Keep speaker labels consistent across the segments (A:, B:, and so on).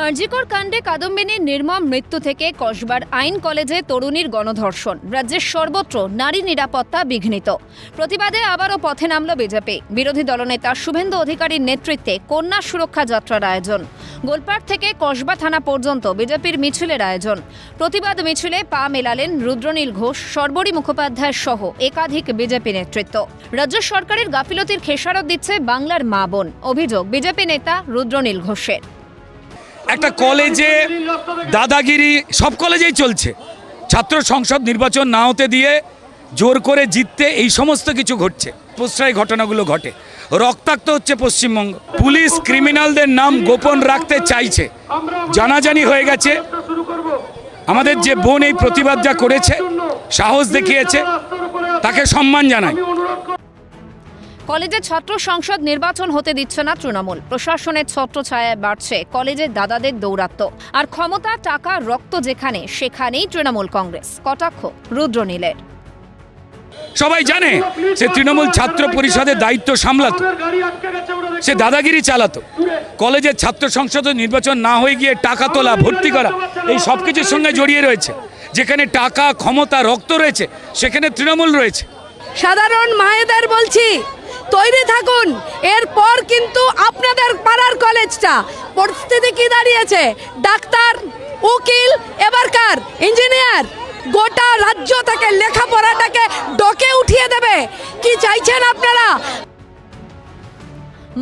A: আরজিকর কাণ্ডে কাদম্বিনীর নির্মম মৃত্যু থেকে কসবার আইন কলেজে তরুণীর গণধর্ষণ, রাজ্যের সর্বত্র নারী নিরাপত্তা বিঘ্নিত। প্রতিবাদে আবারও পথে নামল বিজেপি। বিরোধী দলনেতা শুভেন্দু অধিকারীর নেতৃত্বে কন্যা সুরক্ষা যাত্রার আয়োজন। গোলপাড় থেকে কসবা থানা পর্যন্ত বিজেপির মিছিলের আয়োজন। প্রতিবাদ মিছিলে পা মেলালেন রুদ্রনীল ঘোষ, সর্বরী মুখোপাধ্যায় সহ একাধিক বিজেপি নেতৃত্ব। রাজ্য সরকারের গাফিলতির খেসারত দিচ্ছে বাংলার মা বোন, অভিযোগ বিজেপি নেতা রুদ্রনীল ঘোষের।
B: একটা কলেজে দাদাগিরি সব কলেজেই চলছে। ছাত্র সংসদ নির্বাচন না হতে দিয়ে জোর করে জিততে এই সমস্ত কিছু ঘটছে। প্রশ্রয় ঘটনাগুলো ঘটে, রক্তাক্ত হচ্ছে পশ্চিমবঙ্গ। পুলিশ ক্রিমিনালদের নাম গোপন রাখতে চাইছে, জানাজানি হয়ে গেছে। আমাদের যে বোন এই প্রতিবাদটা করেছে, সাহস দেখিয়েছে, তাকে সম্মান জানাই।
A: কলেজে ছাত্র সংসদ নির্বাচন হতে দিচ্ছে না তৃণমূল। প্রশাসনের ছত্রছায়ায় বাড়ছে কলেজের দাদাদের দৌরাত্ম্য। আর ক্ষমতা, টাকা, রক্ত যেখানে সেখানেই তৃণমূল কংগ্রেস, কটাক্ষ রুদ্রনীলের।
B: সবাই জানে সে তৃণমূল ছাত্র পরিষদের দায়িত্ব সামলাতো, সে দাদাগিরি চালাতো। কলেজের ছাত্র সংসদ নির্বাচন না হয়ে গিয়ে টাকা তোলা, ভর্তি করা, এই সব কিছুর সঙ্গে জড়িয়ে রয়েছে। যেখানে টাকা, ক্ষমতা, রক্ত রয়েছে সেখানে তৃণমূল রয়েছে।
C: সাধারণ মায়েদের বলছি, তৈরি থাকুন। এরপর কিন্তু আপনাদের পাড়ার কলেজটা পরিস্থিতি কি দাঁড়িয়েছে, ডাক্তার, উকিল, এবারকার ইঞ্জিনিয়ার, গোটা রাজ্য থেকে লেখাপড়াটাকে ডকে উঠিয়ে দেবে। কি চাইছেন আপনারা?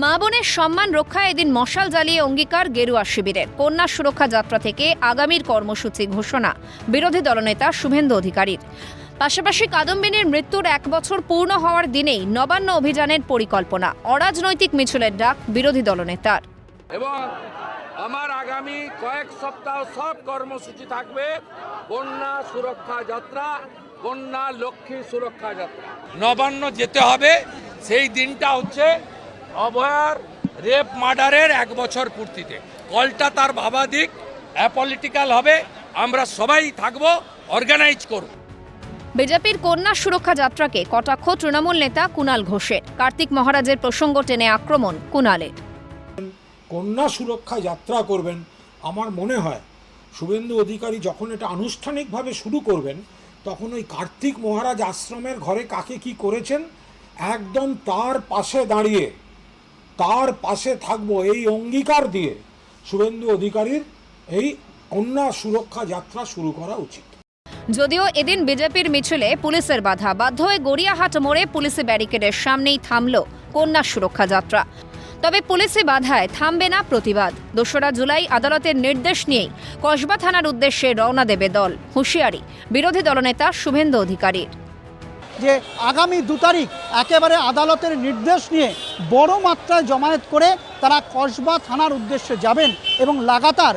A: মা বোনের সম্মান রক্ষায় এদিন মশাল জ্বালিয়ে অঙ্গীকার গেরুয়া শিবিরের। কন্যা সুরক্ষা যাত্রা থেকে আগামীর কর্মসূচি ঘোষণা বিরোধী দলনেতা শুভেন্দু অধিকারীর। পাশাপাশি কাদম্বিনীর মৃত্যুর 1 বছর পূর্ণ হওয়ার দিনেই নবান্ন অভিযানের পরিকল্পনা। অরাজনৈতিক মিছিলের ডাক বিরোধী দলনেতার।
D: এবং আমার আগামী কয়েক সপ্তাহ সব কর্মসূচি থাকবে কন্যা সুরক্ষা যাত্রা, কন্যা লক্ষ্মী সুরক্ষা যাত্রা। নবান্ন যেতে হবে। সেই দিনটা হচ্ছে অভয়ার রেপ মার্ডারের 1 বছর পূর্তিতে। কলটা তার ভাবা দিক, অ্যাপলিটিক্যাল হবে, আমরা সবাই থাকবো, অর্গানাইজ করব।
A: বিজেপির কন্যা সুরক্ষা যাত্রাকে কটাক্ষ তৃণমূল নেতা কুণাল ঘোষের। কার্তিক মহারাজের প্রসঙ্গ টেনে আক্রমণ কুণালের।
E: কন্যা সুরক্ষা যাত্রা করবেন, আমার মনে হয় শুভেন্দু অধিকারী যখন এটা আনুষ্ঠানিকভাবে শুরু করবেন, তখন ওই কার্তিক মহারাজ আশ্রমের ঘরে কাকে কি করেছেন একদম তার পাশে দাঁড়িয়ে, তার পাশে থাকবো এই অঙ্গীকার দিয়ে শুভেন্দু অধিকারীর এই কন্যা সুরক্ষা যাত্রা শুরু করা উচিত।
A: যদিও এদিন বিজেপির মিছিলে পুলিশের বাধা, বাধ্য হয়ে গড়িয়াহাট মোড়ে পুলিশি ব্যারিকেডের সামনেই থামল কন্যা সুরক্ষা যাত্রা। তবে পুলিশি বাধায় থামবে না প্রতিবাদ। 2রা জুলাই আদালতের নির্দেশ নিয়েই কসবা থানার উদ্দেশ্যে রওনা দেবে দল, হুঁশিয়ারি বিরোধী দলনেতা শুভেন্দু অধিকারীর।
F: যে আগামী 2 তারিখ একেবারে আদালতের নির্দেশ নিয়ে বড় মাত্রায় জমায়েত করে তারা কসবা থানার উদ্দেশ্যে যাবেন এবং লাগাতার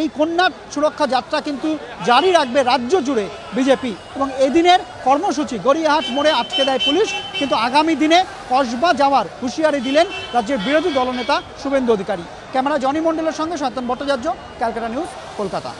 F: এই কন্যা সুরক্ষা যাত্রা কিন্তু জারি রাখবে রাজ্য জুড়ে বিজেপি। এবং এদিনের কর্মসূচি গড়িয়াহাট মোড়ে আটকে দেয় পুলিশ, কিন্তু আগামী দিনে কসবা যাওয়ার হুঁশিয়ারি দিলেন রাজ্যের বিরোধী দলনেতা শুভেন্দু অধিকারী। ক্যামেরা জনি মণ্ডলের সঙ্গে সনাতন ভট্টাচার্য, ক্যালকাটা নিউজ, কলকাতা।